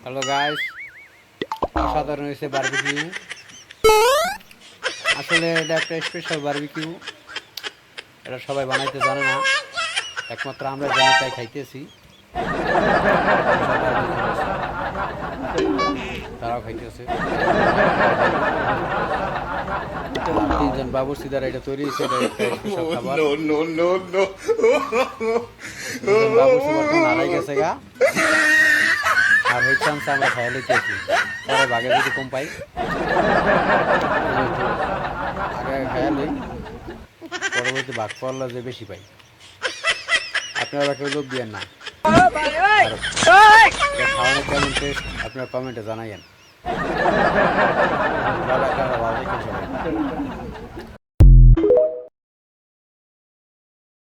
Hello guys, অসাধারণ হয়েছে barbecue. আসলে এটা একটা স্পেশাল বারবিকিউ, এটা সবাই বানাইতে জানে না, একমাত্র আমরা জানি, তাই খাইতেছি। তারাও খাইতেছে। তিনজন বাবুর্চি দ্বারা এটা তৈরি হয়েছে, এটা একটা স্পেশাল খাবার। তিনজন বাবুর্চি বর্তমান হারাই গেছে গা, আর ওই চান্স আমরা খাইয়া লইতেছি। পরে ভাগে যদি কম পাই, আগে খাইয়া লই, পরবর্তী ভাগ করলে যে বেশি পাই। আপনারা কেউ লোভ দিয়েন না। খাওয়ানোর কেমন টেস্ট আপনারা কমেন্টে জানাইয়েন। ভালো থাকেন সবাই।